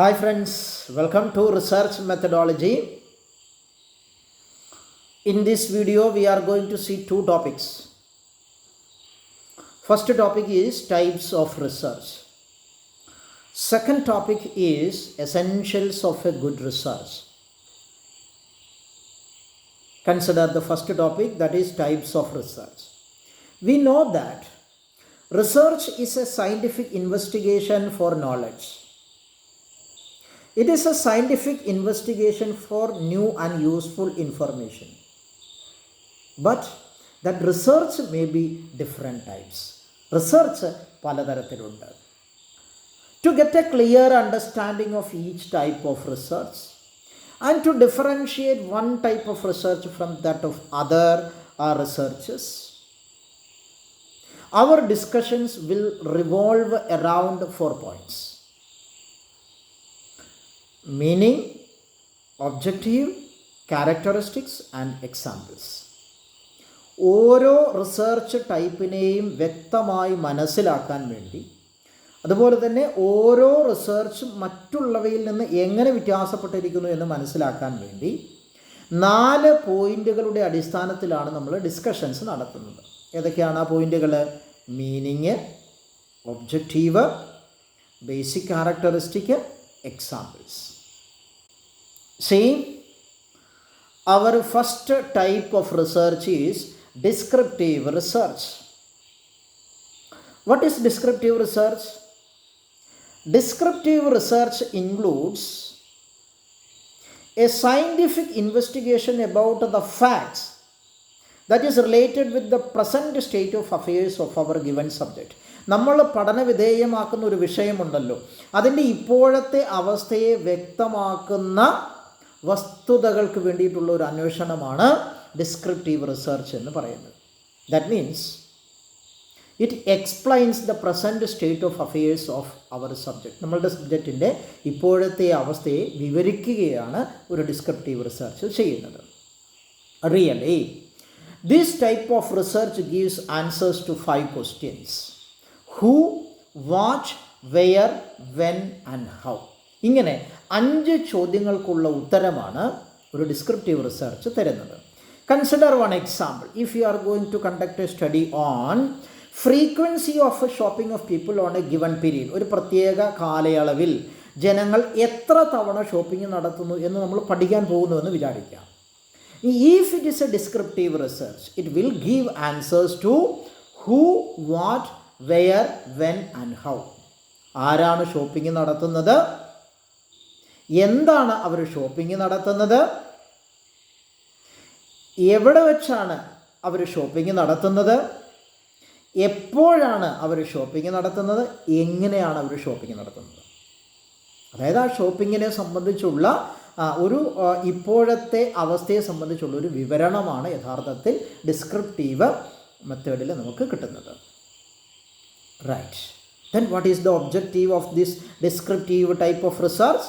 Hi friends, welcome to Research Methodology. In this video, we are going to see two topics. First topic is types of research. Second topic is essentials of a good research. Consider the first topic, that is types of research. We know that research is a scientific investigation for knowledge. It is a scientific investigation for new and useful information. But that research may be different types. Research പലതരത്തിലുണ്ട്. To get a clear understanding of each type of research and to differentiate one type of research from that of other researches, our discussions will revolve around 4 points. Meaning, objective, characteristics and examples. ഓരോ research ടൈപ്പിനെയും വ്യക്തമായി മനസ്സിലാക്കാൻ വേണ്ടി, അതുപോലെ തന്നെ ഓരോ റിസർച്ചും മറ്റുള്ളവയിൽ നിന്ന് എങ്ങനെ വ്യത്യാസപ്പെട്ടിരിക്കുന്നു എന്ന് മനസ്സിലാക്കാൻ വേണ്ടി 4 പോയിന്റുകളുടെ അടിസ്ഥാനത്തിലാണ് നമ്മൾ ഡിസ്കഷൻസ് നടത്തുന്നത്. ഏതൊക്കെയാണ് ആ പോയിന്റുകൾ? Meaning, objective, basic characteristic, examples. See, our first type of research is descriptive research. What is descriptive research? Descriptive research includes a scientific investigation about the facts that is related with the present state of affairs of our given subject. നമ്മൾ പഠനവിധേയമാക്കുന്ന ഒരു വിഷയമുണ്ടല്ലോ, അതിൻ്റെ ഇപ്പോഴത്തെ അവസ്ഥയെ വ്യക്തമാക്കുന്ന വസ്തുതകൾക്ക് വേണ്ടിയിട്ടുള്ള ഒരു അന്വേഷണമാണ് descriptive research എന്ന് പറയുന്നത്. That means it explains the present state of affairs of our subject. നമ്മളുടെ സബ്ജക്റ്റിൻ്റെ ഇപ്പോഴത്തെ അവസ്ഥയെ വിവരിക്കുകയാണ് ഒരു ഡിസ്ക്രിപ്റ്റീവ് റിസർച്ച് ചെയ്യുന്നത്. Really this type of research gives answers to 5 questions. Who, what, where, when and how. ഇങ്ങനെ 5 ചോദ്യങ്ങൾക്കുള്ള ഉത്തരമാണ് ഒരു ഡിസ്ക്രിപ്റ്റീവ് റിസർച്ച് തരുന്നത്. Consider one example. If you are going to conduct a study on frequency of shopping of people on a given period, ഒരു പ്രത്യേക കാലയളവിൽ ജനങ്ങൾ എത്ര തവണ ഷോപ്പിംഗ് നടത്തുന്നു എന്ന് നമ്മൾ പഠിക്കാൻ പോകുന്നുവെന്ന് വിചാരിക്കാം. If it is a descriptive research, it will give answers to who, what, where, when and how. ആരാണ് ഷോപ്പിംഗ് നടത്തുന്നത്, എന്താണ് അവർ ഷോപ്പിംഗ് നടത്തുന്നത്, എവിടെ വെച്ചാണ് അവർ ഷോപ്പിംഗ് നടത്തുന്നത്, എപ്പോഴാണ് അവർ ഷോപ്പിംഗ് നടത്തുന്നത്, എങ്ങനെയാണ് അവർ ഷോപ്പിംഗ് നടത്തുന്നത്. അതായത് ആ ഷോപ്പിങ്ങിനെ സംബന്ധിച്ചുള്ള ഒരു ഇപ്പോഴത്തെ അവസ്ഥയെ സംബന്ധിച്ചുള്ള ഒരു വിവരണമാണ് യഥാർത്ഥത്തിൽ ഡിസ്ക്രിപ്റ്റീവ് മെത്തേഡിൽ നമുക്ക് കിട്ടുന്നത്. Right. Then what is the objective of this descriptive type of research?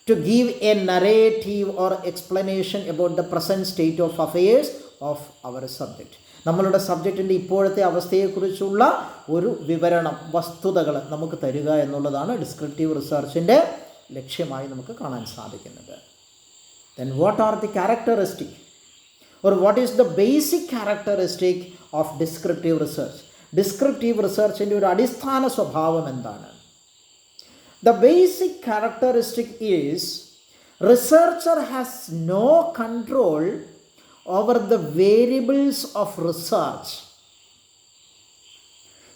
To give a narrative or explanation about the present state of affairs of our subject. നമ്മളുടെ സബ്ജക്റ്റിൻ്റെ ഇപ്പോഴത്തെ അവസ്ഥയെക്കുറിച്ചുള്ള ഒരു വിവരണം, വസ്തുതകൾ നമുക്ക് തരിക എന്നുള്ളതാണ് ഡിസ്ക്രിപ്റ്റീവ് റിസർച്ചിൻ്റെ ലക്ഷ്യമായി നമുക്ക് കാണാൻ സാധിക്കുന്നത്. Then what are the characteristic or what is the basic characteristic of descriptive research? Descriptive റിസർച്ചിൻ്റെ ഒരു അടിസ്ഥാന സ്വഭാവം എന്താണ്? The basic characteristic is researcher has no control over the variables of research.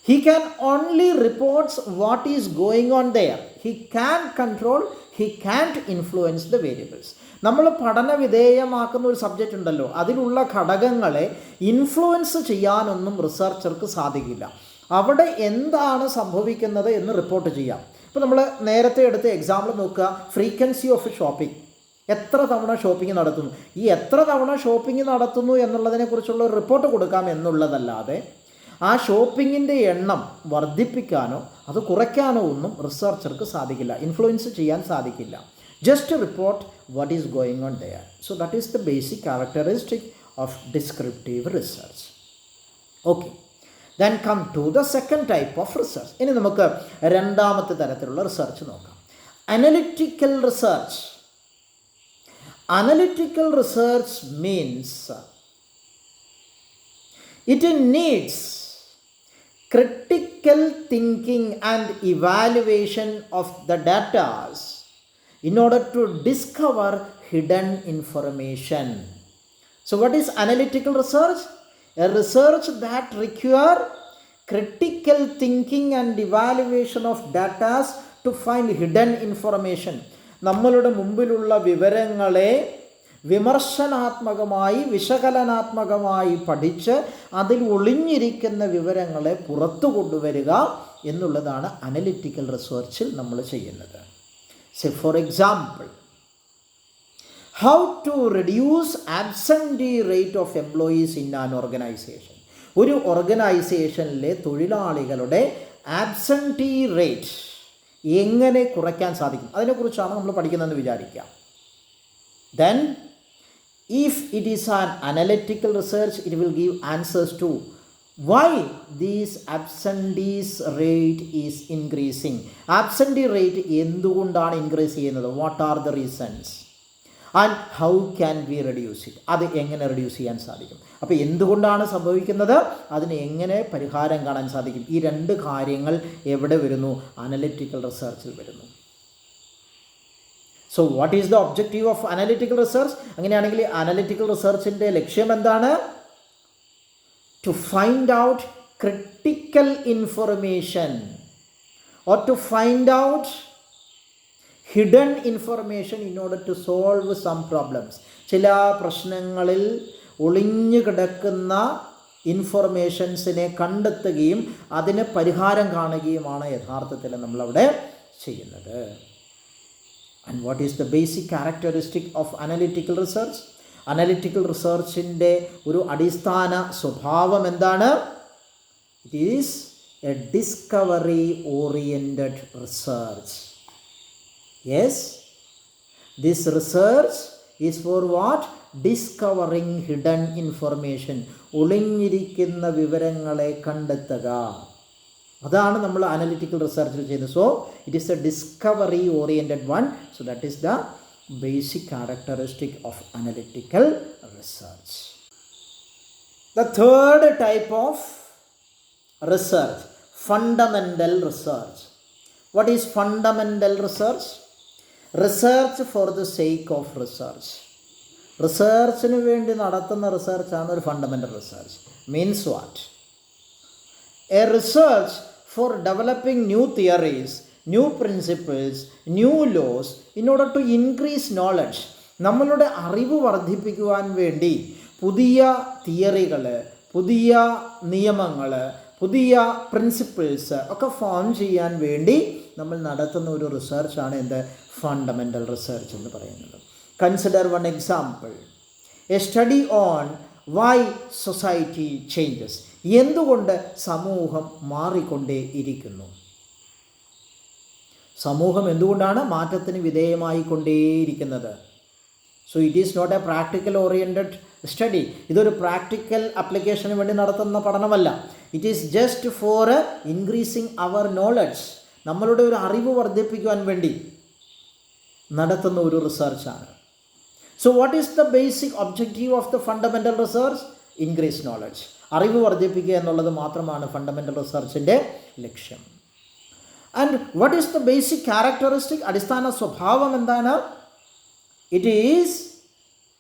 He can only report what is going on there. He can't control, he can't influence the variables. നമ്മൾ പഠനവിധേയമാക്കുന്ന ഒരു subject ഉണ്ടല്ലോ, അതിലുള്ള ഘടകങ്ങളെ influence ചെയ്യാനൊന്നും റിസർച്ചർക്ക് സാധിക്കില്ല. അവിടെ എന്താണ് സംഭവിക്കുന്നത് എന്ന് റിപ്പോർട്ട് ചെയ്യാം. ഇപ്പോൾ നമ്മൾ നേരത്തെ എടുത്ത എക്സാമ്പിൾ നോക്കുക, ഫ്രീക്വൻസി ഓഫ് ഷോപ്പിംഗ്. എത്ര തവണ ഷോപ്പിംഗ് നടത്തുന്നു, ഈ എത്ര തവണ ഷോപ്പിംഗ് നടത്തുന്നു എന്നുള്ളതിനെക്കുറിച്ചുള്ള ഒരു റിപ്പോർട്ട് കൊടുക്കാം എന്നുള്ളതല്ലാതെ ആ ഷോപ്പിങ്ങിൻ്റെ എണ്ണം വർദ്ധിപ്പിക്കാനോ അത് കുറയ്ക്കാനോ ഒന്നും റിസർച്ചർക്ക് സാധിക്കില്ല, ഇൻഫ്ലുവൻസ് ചെയ്യാൻ സാധിക്കില്ല. Just report what is going on there. So that is the basic characteristic of descriptive research. Okay. Then come to the second type of research. ഇനി നമുക്ക് രണ്ടാമത്തെ തരത്തിലുള്ള റിസർച്ച് നോക്കാം. Analytical research. Analytical research means it needs critical thinking and evaluation of the data in order to discover hidden information. So what is analytical research? A research that requires critical thinking and evaluation of data to find hidden information. നമ്മളുടെ മുമ്പിലുള്ള വിവരങ്ങളെ വിമർശനാത്മകമായി വിശകലനാത്മകമായി പഠിച്ച് അതിൽ ഒളിഞ്ഞിരിക്കുന്ന വിവരങ്ങളെ പുറത്തു കൊണ്ടുവരിക എന്നുള്ളതാണ് അനലിറ്റിക്കൽ റിസർച്ചിൽ നമ്മൾ ചെയ്യുന്നത്. Say for example, how to reduce absentee rate of employees in an organization. ഒരു ഓർഗനൈസേഷനിലെ തൊഴിലാളികളുടെ ആബ്സെൻറ്റി റേറ്റ് എങ്ങനെ കുറയ്ക്കാൻ സാധിക്കും, അതിനെക്കുറിച്ചാണ് നമ്മൾ പഠിക്കുന്നതെന്ന് വിചാരിക്കാം. Then if it is an analytical research, it will give answers to why this absentees rate is increasing. Absentee rate എന്തുകൊണ്ടാണ് ഇൻക്രീസ് ചെയ്യുന്നത്, what are the reasons, and how can we reduce it, അത് എങ്ങനെ reduce ചെയ്യാൻ സാധിക്കും. അപ്പോൾ എന്തുകൊണ്ടാണ് സംഭവിക്കുന്നത്, അതിന് എങ്ങനെ പരിഹാരം കാണാൻ സാധിക്കും. ഈ രണ്ട് കാര്യങ്ങൾ എവിടെ വരുന്നു, അനലിറ്റിക്കൽ റിസർച്ചിൽ വരുന്നു. So what is the objective of analytical research? അങ്ങനെയാണെങ്കിൽ അനലിറ്റിക്കൽ റിസർച്ചിൻ്റെ ലക്ഷ്യം എന്താണ്? To find out critical information or to find out hidden information in order to solve some problems. ചില പ്രശ്നങ്ങളിൽ ഒളിഞ്ഞു കിടക്കുന്ന ഇൻഫർമേഷൻസിനെ കണ്ടെത്തുകയും അതിന് പരിഹാരം കാണുകയുമാണ് യഥാർത്ഥത്തിൽ നമ്മളവിടെ ചെയ്യുന്നത്. And what is the basic characteristic of analytical research? Analytical റിസർച്ചിൻ്റെ ഒരു അടിസ്ഥാന സ്വഭാവം എന്താണ്? It is a discovery oriented research. Yes, this research is for what? Discovering hidden information. ഒളിഞ്ഞിരിക്കുന്ന വിവരങ്ങളെ കണ്ടെത്തുക, അതാണ് നമ്മൾ അനലിറ്റിക്കൽ റിസർച്ചിൽ ചെയ്യുന്നത്. So it is a discovery oriented one. So that is the basic characteristic of analytical research. The third type of research, fundamental research. What is fundamental research? Research for the sake of research. റിസർച്ചിന് വേണ്ടി നടത്തുന്ന റിസർച്ചാണ് ഒരു fundamental research. Means what? A research for developing new theories, new principles, new laws in order to increase knowledge. നമ്മളുടെ അറിവ് വർദ്ധിപ്പിക്കുവാൻ വേണ്ടി പുതിയ തിയറികൾ, പുതിയ നിയമങ്ങൾ, പുതിയ പ്രിൻസിപ്പിൾസ് ഒക്കെ ഫോം ചെയ്യാൻ വേണ്ടി നമ്മൾ നടത്തുന്ന ഒരു റിസർച്ചാണ് എന്ത്? ഫണ്ടമെൻ്റൽ റിസർച്ച് എന്ന് പറയുന്നത്. Consider one example, a study on why society changes. എന്തുകൊണ്ട് സമൂഹം മാറിക്കൊണ്ടേ ഇരിക്കുന്നു, സമൂഹം എന്തുകൊണ്ടാണ് മാറ്റത്തിന് വിധേയമായിക്കൊണ്ടേയിരിക്കുന്നത്. So it is not a practical oriented study. ഇതൊരു പ്രാക്ടിക്കൽ അപ്ലിക്കേഷന് വേണ്ടി നടത്തുന്ന പഠനമല്ല. It is just for increasing our knowledge. നമ്മളുടെ ഒരു അറിവ് വർദ്ധിപ്പിക്കുവാൻ വേണ്ടി നടത്തുന്ന ഒരു റിസർച്ചാണ്. So what is the basic objective of the fundamental research? Increase knowledge. അറിവ് വർദ്ധിപ്പിക്കുക എന്നുള്ളത് മാത്രമാണ് ഫണ്ടമെൻ്റൽ റിസർച്ചിൻ്റെ ലക്ഷ്യം. And what is the basic characteristic? അടിസ്ഥാന സ്വഭാവം എന്താണ്? It is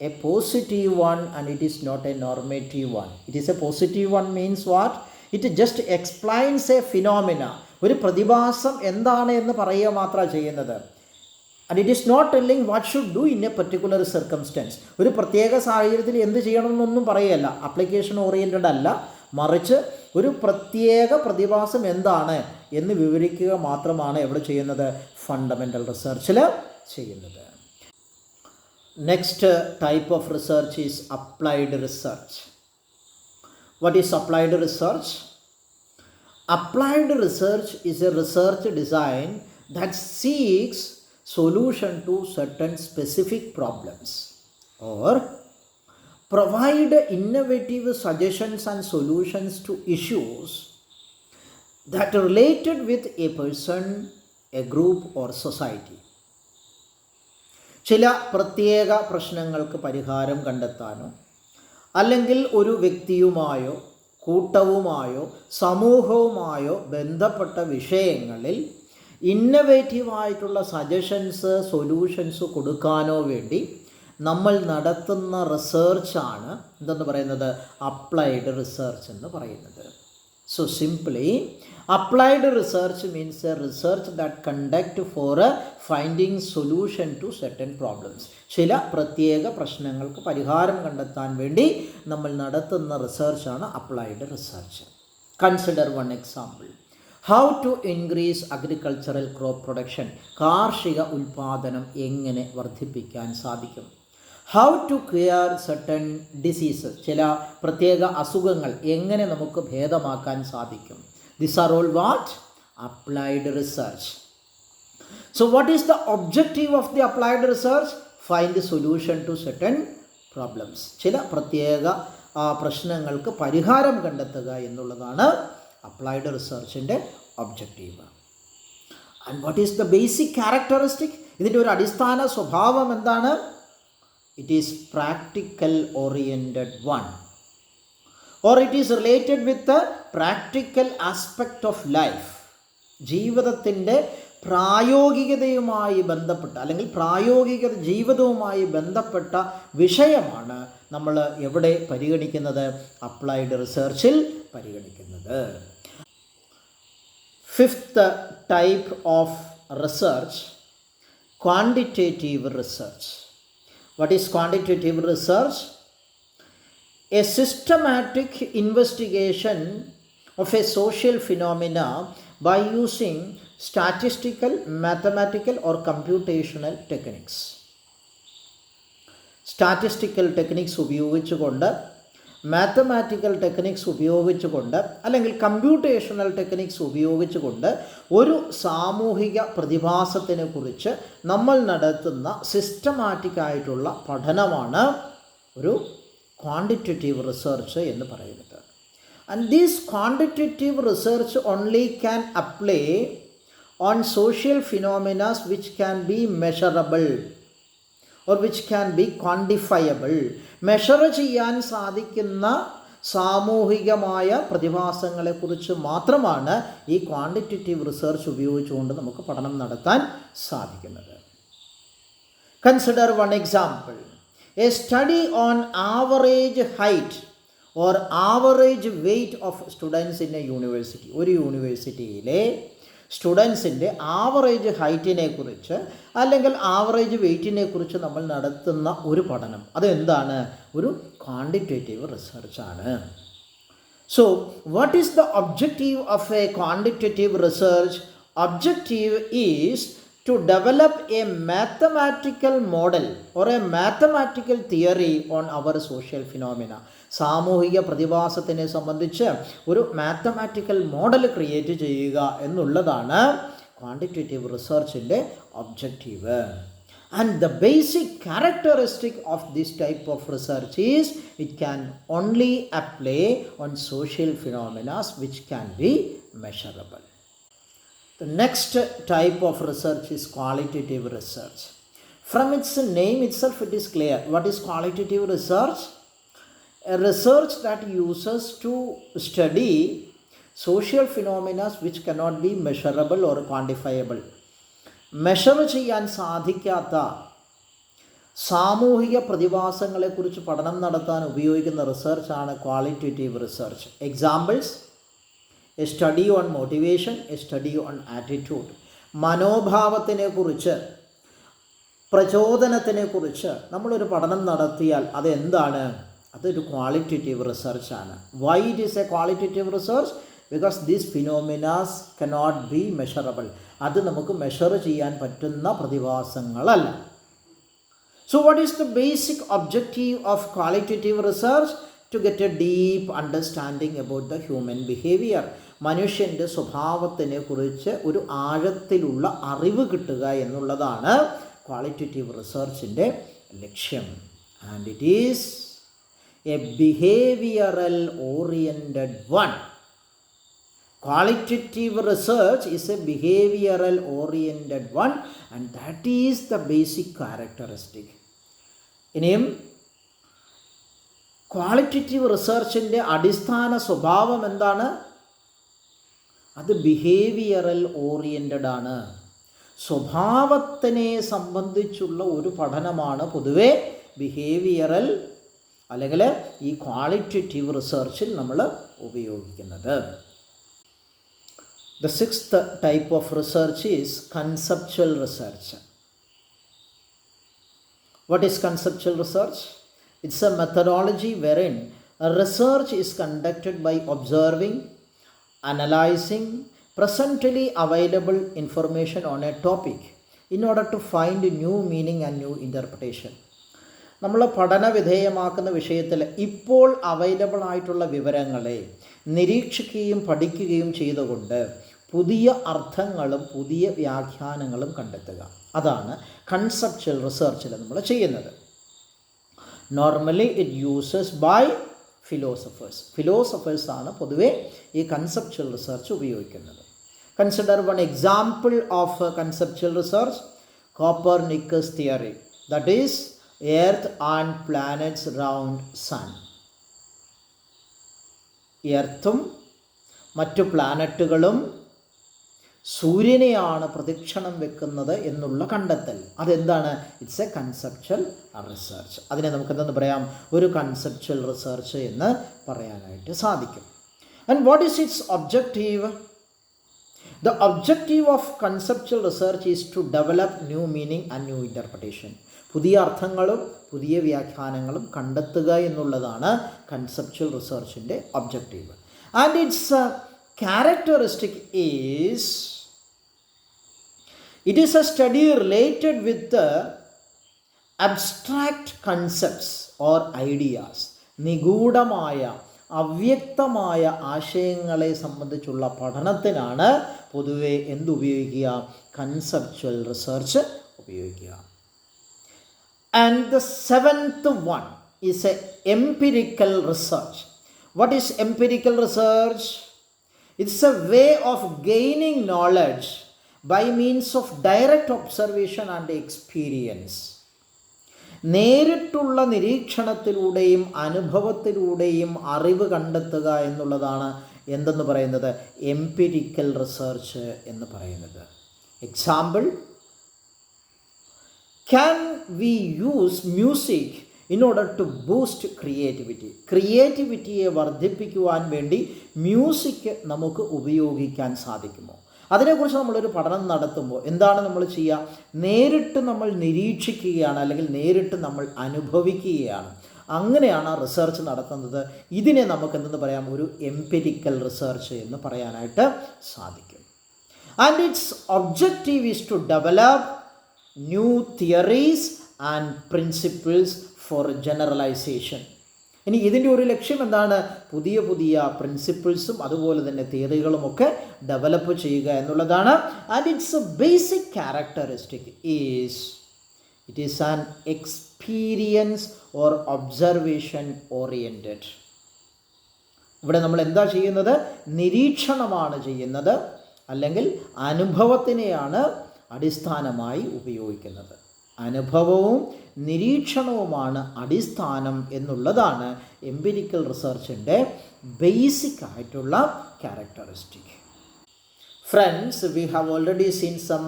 a positive one and it is not a normative one. It is a positive one means what? It just explains a phenomena. ഒരു പ്രതിഭാസം എന്താണ് എന്ന് പറയുക മാത്രമാണ് ചെയ്യുന്നത്. And it is not telling what should do in a particular circumstance. ഒരു പ്രത്യേക സാഹചര്യത്തിൽ എന്ത് ചെയ്യണമെന്നൊന്നും പറയുകയല്ല. അപ്ലിക്കേഷൻ ഓറിയൻറ്റഡ് അല്ല, മറിച്ച് ഒരു പ്രത്യേക പ്രതിഭാസം എന്താണ് എന്ന് വിവരിക്കുക മാത്രമാണ് എവിടെ ചെയ്യുന്നത്? ഫണ്ടമെൻ്റൽ റിസർച്ചിൽ ചെയ്യുന്നത്. Next type of research is applied research. What is applied research? Applied research is a research design that seeks solution to certain specific problems or provide innovative suggestions and solutions to issues that are related with a person, a group or society. ചില പ്രത്യേക പ്രശ്നങ്ങൾക്ക് പരിഹാരം കണ്ടെത്താനോ അല്ലെങ്കിൽ ഒരു വ്യക്തിയുമായോ കൂട്ടവുമായോ സമൂഹവുമായോ ബന്ധപ്പെട്ട വിഷയങ്ങളിൽ ഇന്നവേറ്റീവായിട്ടുള്ള suggestions solutions കൊടുക്കാനോ വേണ്ടി നമ്മൾ നടത്തുന്ന റിസർച്ചാണ് എന്തെന്ന് പറയുന്നത്, അപ്ലൈഡ് റിസർച്ച് എന്ന് പറയുന്നത്. So simply, applied research means a research that conduct for finding solution to certain problems. ചില പ്രത്യേക പ്രശ്നങ്ങൾക്ക് പരിഹാരം കണ്ടെത്താൻ വേണ്ടി നമ്മൾ നടത്തുന്ന റിസർച്ചാണ് applied research. Consider one example. How to increase agricultural crop production. കാർഷിക ഉൽപാദനം എങ്ങനെ വർദ്ധിപ്പിക്കാൻ സാധിക്കും. How to cure certain diseases. ചില പ്രത്യേക അസുഖങ്ങൾ എങ്ങനെ നമുക്ക് ഭേദമാക്കാൻ സാധിക്കും. This are all what? Applied research. So what is the objective of the applied research? Find solution to certain problems. ചില പ്രത്യേക പ്രശ്നങ്ങൾക്ക് പരിഹാരം കണ്ടെത്തുക എന്നുള്ളതാണ് അപ്ലൈഡ് റിസർച്ചിൻ്റെ objective. And what is the basic characteristic? ഇതിൻ്റെ ഒരു അടിസ്ഥാന സ്വഭാവം എന്താണ്? It is practical oriented one, or it is related with the practical aspect of life. ജീവിതത്തിൻ്റെ പ്രായോഗികതയുമായി ബന്ധപ്പെട്ട അല്ലെങ്കിൽ പ്രായോഗിക ജീവിതവുമായി ബന്ധപ്പെട്ട വിഷയമാണ് നമ്മൾ എവിടെ പരിഗണിക്കുന്നത്? അപ്ലൈഡ് റിസർച്ചിൽ പരിഗണിക്കുന്നത്. Fifth type of research, quantitative research. What is quantitative research? A systematic investigation of a social phenomena by using statistical, mathematical or computational techniques. Statistical techniques ഉപയോഗിച്ചുകൊണ്ട്, മാത്തമാറ്റിക്കൽ ടെക്നിക്സ് ഉപയോഗിച്ചുകൊണ്ട് അല്ലെങ്കിൽ കമ്പ്യൂട്ടേഷണൽ ടെക്നിക്സ് ഉപയോഗിച്ചുകൊണ്ട് ഒരു സാമൂഹിക പ്രതിഭാസത്തിനെ കുറിച്ച് നമ്മൾ നടത്തുന്ന സിസ്റ്റമാറ്റിക്കായിട്ടുള്ള പഠനമാണ് ഒരു ക്വാണ്ടിറ്റേറ്റീവ് റിസർച്ച് എന്ന് പറയുന്നത്. And these quantitative research only can apply on social phenomenas which can be measurable or which can be quantifiable. Measure ചെയ്യാൻ സാധിക്കുന്ന സാമൂഹികമായ പ്രതിഭാസങ്ങളെക്കുറിച്ച് മാത്രമാണ് ഈ ക്വാണ്ടിറ്റേറ്റീവ് റിസർച്ച് ഉപയോഗിച്ചുകൊണ്ട് നമുക്ക് പഠനം നടത്താൻ സാധിക്കുന്നത്. Consider one example. A study on average height or average weight of students in a university. ഒരു യൂണിവേഴ്സിറ്റിയിലെ സ്റ്റുഡൻസിൻ്റെ ആവറേജ് ഹൈറ്റിനെ കുറിച്ച് അല്ലെങ്കിൽ ആവറേജ് വെയ്റ്റിനെ കുറിച്ച് നമ്മൾ നടത്തുന്ന ഒരു പഠനം, അതെന്താണ്? ഒരു ക്വാണ്ടിറ്റേറ്റീവ് റിസർച്ചാണ്. So what is the objective of a quantitative research? Objective is to develop a mathematical model or a mathematical theory on our social phenomena. സാമൂഹിക പ്രതിഭാസത്തിനെ സംബന്ധിച്ച് ഒരു മാത്തമാറ്റിക്കൽ മോഡൽ ക്രിയേറ്റ് ചെയ്യുക എന്നുള്ളതാണ് ക്വാണ്ടിറ്റേറ്റീവ് റിസർച്ചിൻ്റെ objective. And the basic characteristic of this type of research is it can only apply on social phenomenas which can be measurable. The next type of research is qualitative research. From its name itself it is clear. What is qualitative research? A research that uses to study social phenomena which cannot be measurable or quantifiable. Measure ചെയ്യാൻ സാധിക്കാത്ത സാമൂഹിക പ്രതിഭാസങ്ങളെക്കുറിച്ച് പഠനം നടത്താൻ ഉപയോഗിക്കുന്ന റിസർച്ചാണ് qualitative research. Examples: a study on motivation, a study on attitude. മനോഭാവത്തിനെക്കുറിച്ച്, പ്രചോദനത്തിനെക്കുറിച്ച് നമ്മളൊരു പഠനം നടത്തിയാൽ അതെന്താണ്? അതൊരു ക്വാളിറ്റേറ്റീവ് റിസർച്ചാണ്. Why it is a qualitative research? Because these phenomenas cannot be measurable. അത് നമുക്ക് മെഷർ ചെയ്യാൻ പറ്റുന്ന പ്രതിഭാസങ്ങളല്ല. So what is the basic objective of qualitative research? To get a deep understanding about the human behaviour. മനുഷ്യൻ്റെ സ്വഭാവത്തിനെ കുറിച്ച് ഒരു ആഴത്തിലുള്ള അറിവ് കിട്ടുക എന്നുള്ളതാണ് ക്വാളിറ്റേറ്റീവ് റിസർച്ചിൻ്റെ ലക്ഷ്യം. And it is a behavioral oriented one. Qualitative research is a behavioral oriented one, and that is the basic characteristic. ഇനിയും qualitative റിസർച്ചിൻ്റെ അടിസ്ഥാന സ്വഭാവം എന്താണ്? അത് ബിഹേവിയറൽ ഓറിയൻറ്റഡ് ആണ്. സ്വഭാവത്തിനെ സംബന്ധിച്ചുള്ള ഒരു പഠനമാണ് പൊതുവെ ബിഹേവിയറൽ അല്ലെങ്കിൽ ഈ ക്വാളിറ്റേറ്റീവ് റിസർച്ചിൽ നമ്മൾ ഉപയോഗിക്കുന്നത്. The sixth type of research is conceptual research. What is conceptual research? It's a methodology wherein a research is conducted by observing, analyzing presently available information on a topic in order to find new meaning and new interpretation. നമ്മൾ പഠന വിധേയമാക്കുന്ന വിഷയത്തിൽ ഇപ്പോൾ available ആയിട്ടുള്ള വിവരങ്ങളെ നിരീക്ഷിക്കുകയും പഠിക്കുകയും ചെയ്തുകൊണ്ട് പുതിയ അർത്ഥങ്ങളും പുതിയ വ്യാഖ്യാനങ്ങളും കണ്ടെത്തുക. അതാണ് കൺസെപ്ച്വൽ റിസർച്ചിൽ നമ്മൾ ചെയ്യുന്നത്. നോർമലി ഇറ്റ് യൂസസ് ബൈ ഫിലോസഫേഴ്സാണ് പൊതുവെ ഈ കൺസെപ്ച്വൽ റിസർച്ച് ഉപയോഗിക്കുന്നത്. Consider one example of conceptual research, Copernicus theory, that is earth and planets round sun. എർത്തും മറ്റു പ്ലാനറ്റുകളും സൂര്യനെയാണ് പ്രദക്ഷിണം വെക്കുന്നത് എന്നുള്ള കണ്ടെത്തൽ. അതെന്താണ്? It's a conceptual research. അതിനെ നമുക്ക് എന്തെന്ന് പറയാം? ഒരു കൺസെപ്ച്വൽ റിസർച്ച് എന്ന് പറയാനായിട്ട് സാധിക്കും. And what is its objective? The objective of conceptual research is to develop new meaning and new interpretation. പുതിയ അർത്ഥങ്ങളും പുതിയ വ്യാഖ്യാനങ്ങളും കണ്ടെത്തുക എന്നുള്ളതാണ് കൺസെപ്ച്വൽ റിസർച്ചിൻ്റെ objective. And its characteristic is it is a study related with the abstract concepts or ideas. നിഗൂഢമായ അവ്യക്തമായ ആശയങ്ങളെ സംബന്ധിച്ചുള്ള പഠനത്തിനാണ് പൊതുവെ എന്തുപയോഗിക്കുക? കൺസെപ്ച്വൽ റിസർച്ച് ഉപയോഗിക്കുക. And the seventh one is A empirical research. What is empirical research? It's a way of gaining knowledge by means of direct observation and experience. നേരിട്ടുള്ള നിരീക്ഷണത്തിലൂടെയും അനുഭവത്തിലൂടെയും അറിവ് കണ്ടെത്തുക എന്നുള്ളതാണ് എന്തെന്ന് പറയുന്നത്? എംപിരിക്കൽ റിസർച്ച് എന്ന് പറയുന്നത്. Example, can we use music in order to boost creativity? ക്രിയേറ്റിവിറ്റിയെ വർദ്ധിപ്പിക്കുവാൻ വേണ്ടി music നമുക്ക് ഉപയോഗിക്കാൻ സാധിക്കുമോ? അതിനെക്കുറിച്ച് നമ്മളൊരു പഠനം നടത്തുമ്പോൾ എന്താണ് നമ്മൾ ചെയ്യുക? നേരിട്ട് നമ്മൾ നിരീക്ഷിക്കുകയാണ്, അല്ലെങ്കിൽ നേരിട്ട് നമ്മൾ അനുഭവിക്കുകയാണ്. അങ്ങനെയാണ് റിസർച്ച് നടത്തുന്നത്. ഇതിനെ നമുക്ക് എന്തെന്ന് പറയാം? ഒരു എംപിരിക്കൽ റിസർച്ച് എന്ന് പറയാനായിട്ട് സാധിക്കും. And its objective is to develop new theories and principles for generalisation. ഇനി ഇതിൻ്റെ ഒരു ലക്ഷ്യം എന്താണ്? പുതിയ പുതിയ പ്രിൻസിപ്പിൾസും അതുപോലെ തന്നെ തിയറികളുമൊക്കെ ഡെവലപ്പ് ചെയ്യുക എന്നുള്ളതാണ്. And it's basic characteristic is it is an experience or observation oriented. ഇവിടെ നമ്മൾ എന്താ ചെയ്യുന്നത്? നിരീക്ഷണമാണ് ചെയ്യുന്നത്, അല്ലെങ്കിൽ അനുഭവത്തിനെയാണ് അടിസ്ഥാനമായി ഉപയോഗിക്കുന്നത്. അനുഭവവും നിരീക്ഷണവുമാണ് അടിസ്ഥാനം എന്നുള്ളതാണ് എംപിരിക്കൽ റിസർച്ചിൻ്റെ ബേസിക് ആയിട്ടുള്ള characteristic. Friends, we have already seen some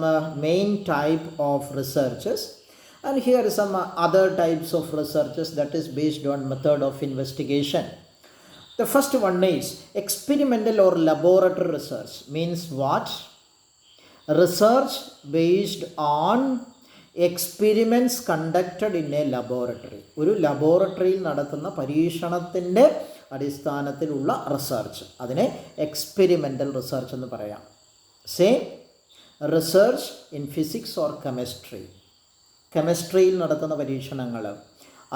main type of researches, and here some other types of researches that is based on method of investigation. The first one is experimental or laboratory research. Means what? Research based on experiments conducted in A laboratory. ഒരു ലബോറട്ടറിയിൽ നടത്തുന്ന പരീക്ഷണത്തിൻ്റെ അടിസ്ഥാനത്തിലുള്ള research, അതിനെ experimental research എന്ന് പറയാം. Same research in physics or chemistry. കെമിസ്ട്രിയിൽ നടത്തുന്ന പരീക്ഷണങ്ങൾ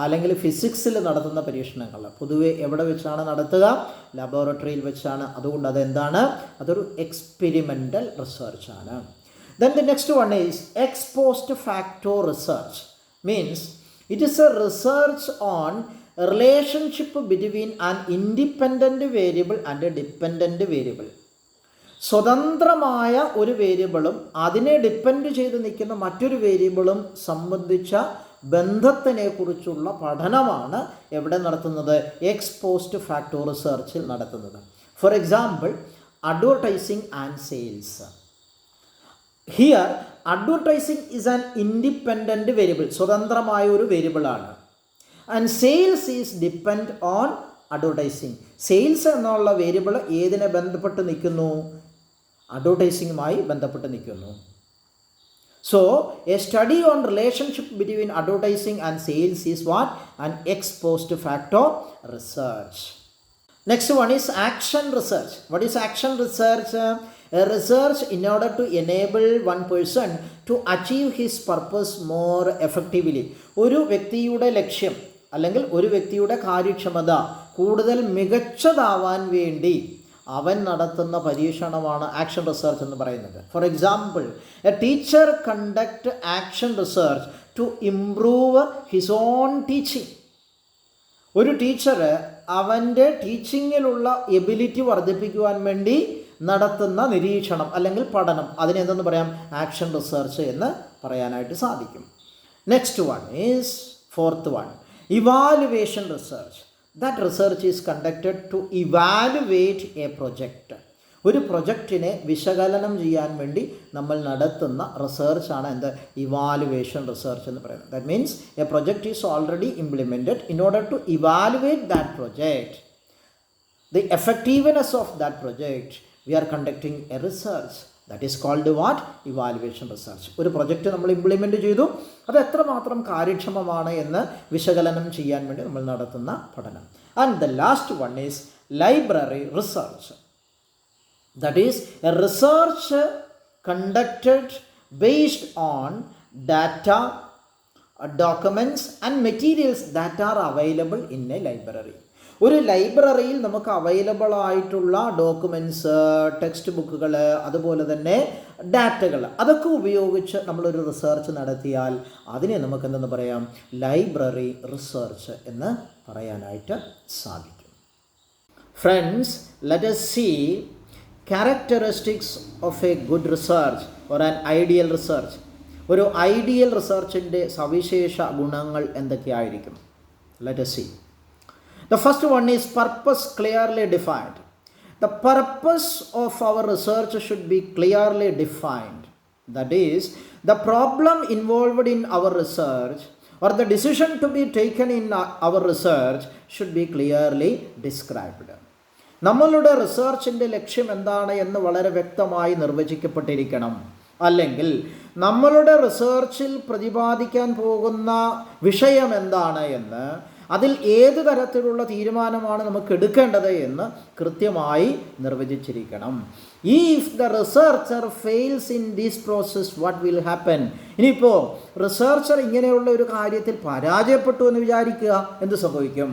അല്ലെങ്കിൽ ഫിസിക്സിൽ നടത്തുന്ന പരീക്ഷണങ്ങൾ പൊതുവെ എവിടെ വെച്ചാണ് നടത്തുക? ലബോറട്ടറിയിൽ വെച്ചാണ്. അതുകൊണ്ട് അതെന്താണ്? അതൊരു experimental റിസർച്ചാണ്. Then the next one is ex post facto research. Means it is a research on relationship between an independent variable and dependent variable. സ്വതന്ത്രമായ ഒരു വേരിയബിളും അതിനെ ഡിപ്പെൻഡ് ചെയ്ത് നിൽക്കുന്ന മറ്റൊരു വേരിയബിളും സംബന്ധിച്ച ബന്ധത്തിനെ കുറിച്ചുള്ള പഠനമാണ് എവിടെ നടത്തുന്നത്? എക്സ് പോസ്റ്റ് ഫാക്ടോ റിസർച്ചിൽ നടത്തുന്നത്. For example, advertising and sales. Here advertising is an independent variable, സ്വതന്ത്രമായ ഒരു വേരിയബിളാണ്. And sales is depend on advertising. Sales എന്നുള്ള വേരിയബിൾ ഏതിനെ ബന്ധപ്പെട്ട് നിൽക്കുന്നു? അഡ്വർടൈസിങ്ങുമായി ബന്ധപ്പെട്ട് നിൽക്കുന്നു. So, a study on relationship between advertising and sales is what? An ex post facto research. Next one is action research. What is action research? A research in order to enable one person to achieve his purpose more effectively. ഒരു വ്യക്തിയുടെ ലക്ഷ്യം അല്ലെങ്കിൽ ഒരു വ്യക്തിയുടെ കാര്യക്ഷമത കൂടുതൽ മികച്ചതാവാൻ വേണ്ടി അവൻ നടത്തുന്ന പരീക്ഷണമാണ് ആക്ഷൻ റിസർച്ച് എന്ന് പറയുന്നത്. For example, a teacher conduct action research to improve his own teaching. ഒരു ടീച്ചർ അവൻ്റെ ടീച്ചിങ്ങിലുള്ള എബിലിറ്റി വർദ്ധിപ്പിക്കുവാൻ വേണ്ടി നടത്തുന്ന നിരീക്ഷണം അല്ലെങ്കിൽ പഠനം, അതിനെന്തെന്ന് പറയാം? ആക്ഷൻ റിസർച്ച് എന്ന് പറയാനായിട്ട് സാധിക്കും. Next one is fourth one, evaluation research. That research is conducted to evaluate a project. ഒരു പ്രൊജക്റ്റിനെ വിശകലനം ചെയ്യാൻ വേണ്ടി നമ്മൾ നടത്തുന്ന റിസർച്ചാണ് എന്ത്? ഇവാലുവേഷൻ റിസർച്ച് എന്ന് പറയുന്നത്. That means a project is already implemented. In order to evaluate that project, the effectiveness of that project, we are conducting a research. That is called what? Evaluation research. ഒരു project നമ്മൾ implement ചെയ്തു, അത് എത്രമാത്രം കാര്യക്ഷമമാണ് എന്ന് വിശകലനം ചെയ്യാൻ വേണ്ടി നമ്മൾ നടത്തുന്ന പഠനം. And the last one is library research. That is A research conducted based on data, documents and materials that are available in A library. ഒരു ലൈബ്രറിയിൽ നമുക്ക് അവൈലബിൾ ആയിട്ടുള്ള ഡോക്യുമെൻറ്റ്സ്, ടെക്സ്റ്റ് ബുക്കുകൾ, അതുപോലെ തന്നെ ഡാറ്റകൾ, അതൊക്കെ ഉപയോഗിച്ച് നമ്മളൊരു റിസർച്ച് നടത്തിയാൽ അതിനെ നമുക്ക് എന്തെന്ന് പറയാം? ലൈബ്രറി റിസർച്ച് എന്ന് പറയാനായിട്ട് സാധിക്കും. Friends, let us see characteristics of a good research or an ideal research. ഒരു ഐഡിയൽ റിസർച്ചിൻ്റെ സവിശേഷ ഗുണങ്ങൾ എന്തൊക്കെയായിരിക്കും? Let us see. The first one is purpose clearly defined. The purpose of our research should be clearly defined. That is, the problem involved in our research or the decision to be taken in our research should be clearly described. നമ്മളുടെ റിസർച്ചിൻ്റെ ലക്ഷ്യം എന്താണ് എന്ന് വളരെ വ്യക്തമായി നിർവചിക്കപ്പെട്ടിരിക്കണം. അല്ലെങ്കിൽ നമ്മളുടെ റിസർച്ചിൽ പ്രതിപാദിക്കാൻ പോകുന്ന വിഷയം എന്താണ് എന്ന്, അതിൽ ഏത് തരത്തിലുള്ള തീരുമാനമാണ് നമുക്ക് എടുക്കേണ്ടത് എന്ന് കൃത്യമായി നിർവചിച്ചിരിക്കണം. If the researcher fails in this process, what will happen? ഇനിയിപ്പോൾ റിസർച്ചർ ഇങ്ങനെയുള്ള ഒരു കാര്യത്തിൽ പരാജയപ്പെട്ടു എന്ന് വിചാരിക്കുക, എന്ത് സംഭവിക്കും?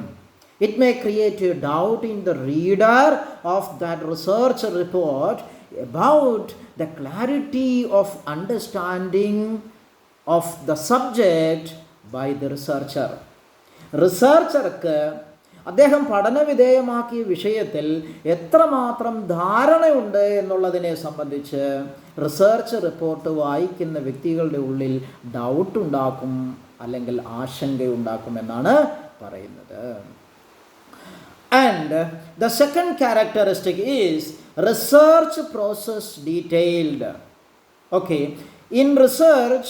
It may create a doubt in the reader of that research report about the clarity of understanding of the subject by the researcher. റിസർച്ചർക്ക് അദ്ദേഹം പഠനവിധേയമാക്കിയ വിഷയത്തിൽ എത്രമാത്രം ധാരണയുണ്ട് എന്നുള്ളതിനെ സംബന്ധിച്ച് റിസർച്ച് റിപ്പോർട്ട് വായിക്കുന്ന വ്യക്തികളുടെ ഉള്ളിൽ ഡൗട്ട് ഉണ്ടാക്കും, അല്ലെങ്കിൽ ആശങ്കയുണ്ടാക്കും എന്നാണ് പറയുന്നത്. And the second characteristic is research process detailed. Okay, in research,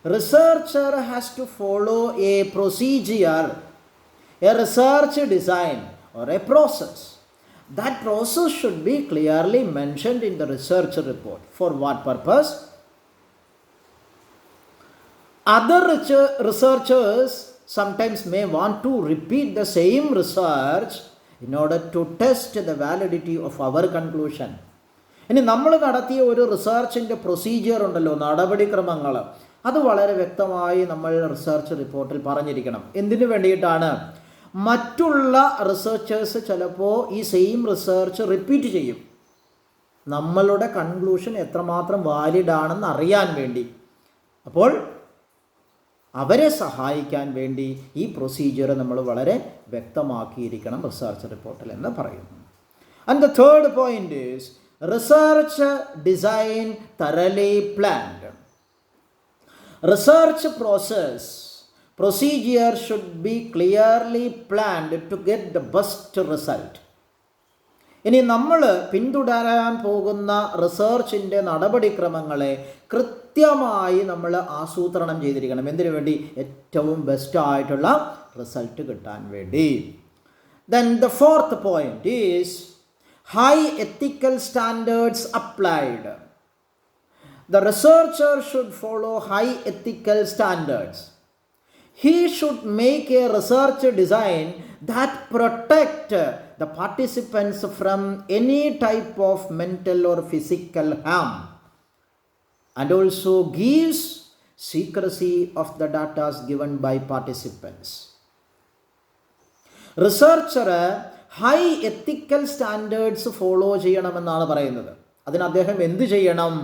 researcher has to follow a procedure, a research design or a process. That process should be clearly mentioned in the research report. For what purpose? Other researchers sometimes may want to repeat the same research in order to test the validity of our conclusion. ഇനി നമ്മൾ നടത്തിയ ഒരു റിസർച്ചിൻ്റെ procedure ഉണ്ടല്ലോ, നടപടിക്രമങ്ങൾ, അത് വളരെ വ്യക്തമായി നമ്മൾ റിസർച്ച് റിപ്പോർട്ടിൽ പറഞ്ഞിരിക്കണം. എന്തിനു വേണ്ടിയിട്ടാണ്? മറ്റുള്ള റിസർച്ചേഴ്സ് ചിലപ്പോൾ ഈ സെയിം റിസർച്ച് റിപ്പീറ്റ് ചെയ്യും, നമ്മളുടെ കൺക്ലൂഷൻ എത്രമാത്രം വാലിഡ് ആണെന്ന് അറിയാൻ വേണ്ടി. അപ്പോൾ അവരെ സഹായിക്കാൻ വേണ്ടി ഈ പ്രൊസീജിയർ നമ്മൾ വളരെ വ്യക്തമാക്കിയിരിക്കണം റിസർച്ച് റിപ്പോർട്ടിൽ എന്ന് പറയുന്നു. And the third point is research design തറലി planned. Research process procedure should be clearly planned to get the best result. ഇനി നമ്മൾ പിന്തുടരാൻ പോകുന്ന റിസർച്ചിൻ്റെ നടപടിക്രമങ്ങളെ കൃത്യമായി നമ്മൾ ആസൂത്രണം ചെയ്തിരിക്കണം. എന്തിനു വേണ്ടി? ഏറ്റവും ബെസ്റ്റായിട്ടുള്ള റിസൾട്ട് കിട്ടാൻ വേണ്ടി. Then the fourth point is high ethical standards applied. The researcher should follow high ethical standards. He should make a research design that protect the participants from any type of mental or physical harm and also gives secrecy of the data given by participants. Researcher high ethical standards follow ചെയ്യണമെന്നാണ് പറയുന്നത്. അതിന് അദ്ദേഹം എന്ത് ചെയ്യണം?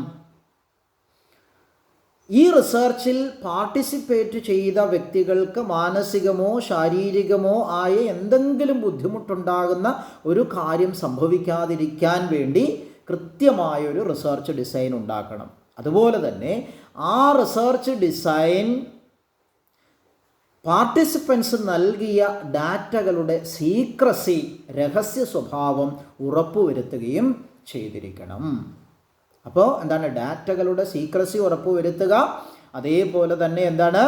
ഈ റിസർച്ചിൽ participate ചെയ്ത വ്യക്തികൾക്ക് മാനസികമോ ശാരീരികമോ ആയ എന്തെങ്കിലും ബുദ്ധിമുട്ടുണ്ടാകുന്ന ഒരു കാര്യം സംഭവിക്കാതിരിക്കാൻ വേണ്ടി കൃത്യമായൊരു റിസർച്ച് ഡിസൈൻ ഉണ്ടാക്കണം. അതുപോലെ തന്നെ ആ റിസർച്ച് ഡിസൈൻ പാർട്ടിസിപ്പൻസ് നൽകിയ ഡാറ്റകളുടെ സീക്രസി, രഹസ്യ സ്വഭാവം ഉറപ്പുവരുത്തുകയും ചെയ്തിരിക്കണം. അപ്പോൾ എന്താണ്? ഡാറ്റകളുടെ സീക്രസി ഉറപ്പുവരുത്തുക. അതേപോലെ തന്നെ എന്താണ്?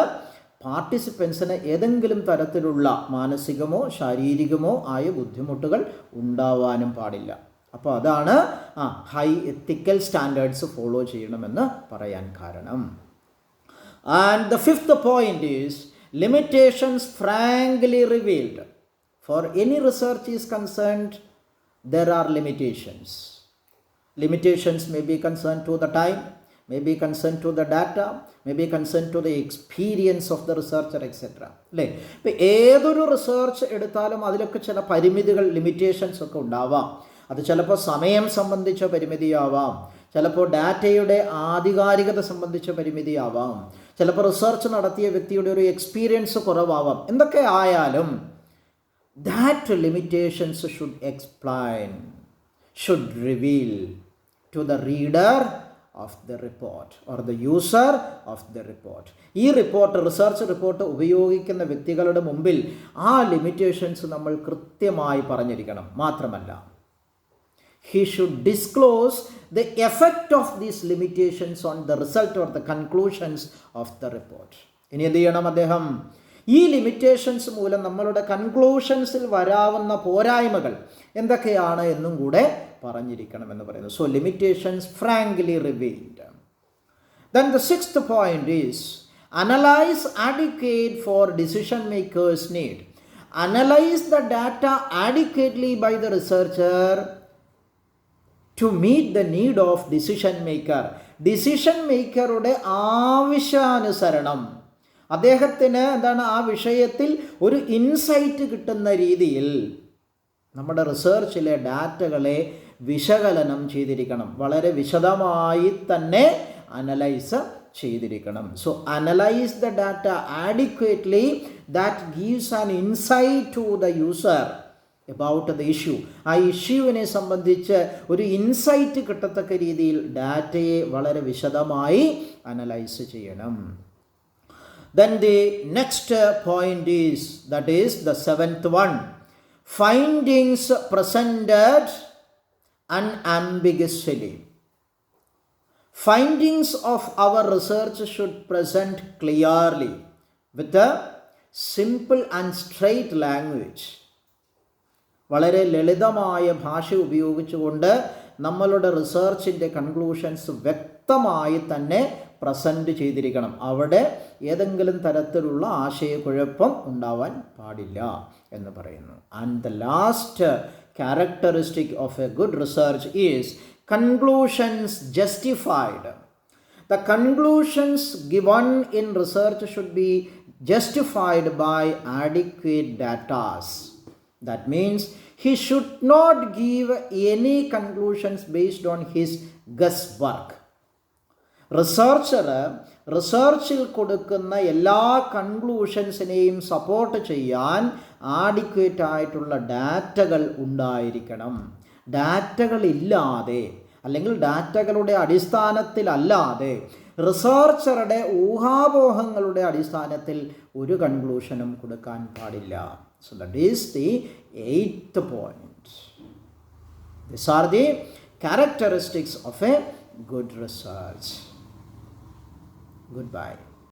പാർട്ടിസിപ്പൻസിന് ഏതെങ്കിലും തരത്തിലുള്ള മാനസികമോ ശാരീരികമോ ആയ ബുദ്ധിമുട്ടുകൾ ഉണ്ടാവാനും പാടില്ല. അപ്പോൾ അതാണ് ഹൈ എത്തിക്കൽ സ്റ്റാൻഡേർഡ്സ് ഫോളോ ചെയ്യണമെന്ന് പറയാൻ കാരണം. And the fifth point is limitations frankly revealed. For any research is concerned, there are limitations. Limitations may be concerned to the time, may be concerned to the data, may be concerned to the experience of the researcher, etc. അല്ലേ? ഇപ്പം ഏതൊരു research എടുത്താലും അതിലൊക്കെ ചില പരിമിതികൾ, limitations ഒക്കെ ഉണ്ടാവാം. അത് ചിലപ്പോൾ സമയം സംബന്ധിച്ച പരിമിതിയാവാം, ചിലപ്പോൾ ഡാറ്റയുടെ ആധികാരികത സംബന്ധിച്ച പരിമിതിയാവാം, ചിലപ്പോൾ റിസർച്ച് നടത്തിയ വ്യക്തിയുടെ ഒരു എക്സ്പീരിയൻസ് കുറവാവാം. എന്തൊക്കെ ആയാലും that limitations should explain, should reveal to the reader of the report or the user of the report. ഈ റിപ്പോർട്ട്, റിസർച്ച് റിപ്പോർട്ട് ഉപയോഗിക്കുന്ന വ്യക്തികളുടെ മുമ്പിൽ ആ ലിമിറ്റേഷൻസ് നമ്മൾ കൃത്യമായി പറഞ്ഞിരിക്കണം. മാത്രമല്ല, he should disclose the effect of these limitations on the result or the conclusions of the report. ഇനി എന്ത് ചെയ്യണം അദ്ദേഹം? ഈ ലിമിറ്റേഷൻസ് മൂലം നമ്മളുടെ കൺക്ലൂഷൻസിൽ വരാവുന്ന പോരായ്മകൾ എന്തൊക്കെയാണ് എന്നും കൂടെ പറഞ്ഞിരിക്കണം എന്ന് പറയുന്നു. So limitations frankly revealed. Then the sixth point is analyse adequate for decision makers need. Analyze the data adequately by the researcher to meet the need of decision maker. Decision മേക്കറുടെ ആവശ്യാനുസരണം അദ്ദേഹത്തിന് എന്താണ് ആ വിഷയത്തിൽ ഒരു ഇൻസൈറ്റ് കിട്ടുന്ന രീതിയിൽ നമ്മുടെ റിസർച്ചിലെ ഡാറ്റകളെ വിശകലനം ചെയ്തിരിക്കണം. വളരെ വിശദമായി തന്നെ അനലൈസ് ചെയ്തിരിക്കണം. So analyse the data adequately that gives an insight to the user about the issue. ആ ഇഷ്യൂവിനെ സംബന്ധിച്ച് ഒരു ഇൻസൈറ്റ് കിട്ടത്തക്ക രീതിയിൽ ഡാറ്റയെ വളരെ വിശദമായി അനലൈസ് ചെയ്യണം. Then the next point is, that is the seventh one, findings presented unambiguously. Findings of our research should present clearly with a simple and straight language. വളരെ ലളിതമായ ഭാഷ ഉപയോഗിച്ചുകൊണ്ട് നമ്മളുടെ റിസർച്ചിൻ്റെ കൺക്ലൂഷൻസ് വ്യക്തമായി തന്നെ പ്രസൻറ്റ് ചെയ്തിരിക്കണം. അവിടെ ഏതെങ്കിലും തരത്തിലുള്ള ആശയക്കുഴപ്പം ഉണ്ടാവാൻ പാടില്ല എന്ന് പറയുന്നു. And the last characteristic of a good research is conclusions justified. The conclusions given in research should be justified by adequate datas. That means he should not give any conclusions based on his guesswork. റിസർച്ചിൽ കൊടുക്കുന്ന എല്ലാ കൺക്ലൂഷൻസിനെയും support ചെയ്യാൻ adequate ആയിട്ടുള്ള ഡാറ്റകൾ ഉണ്ടായിരിക്കണം. ഡാറ്റകളില്ലാതെ അല്ലെങ്കിൽ ഡാറ്റകളുടെ അടിസ്ഥാനത്തിലല്ലാതെ റിസർച്ചറുടെ ഊഹാപോഹങ്ങളുടെ അടിസ്ഥാനത്തിൽ ഒരു കൺക്ലൂഷനും കൊടുക്കാൻ പാടില്ല. So that is the 8th point. These are the characteristics of a good research. Goodbye.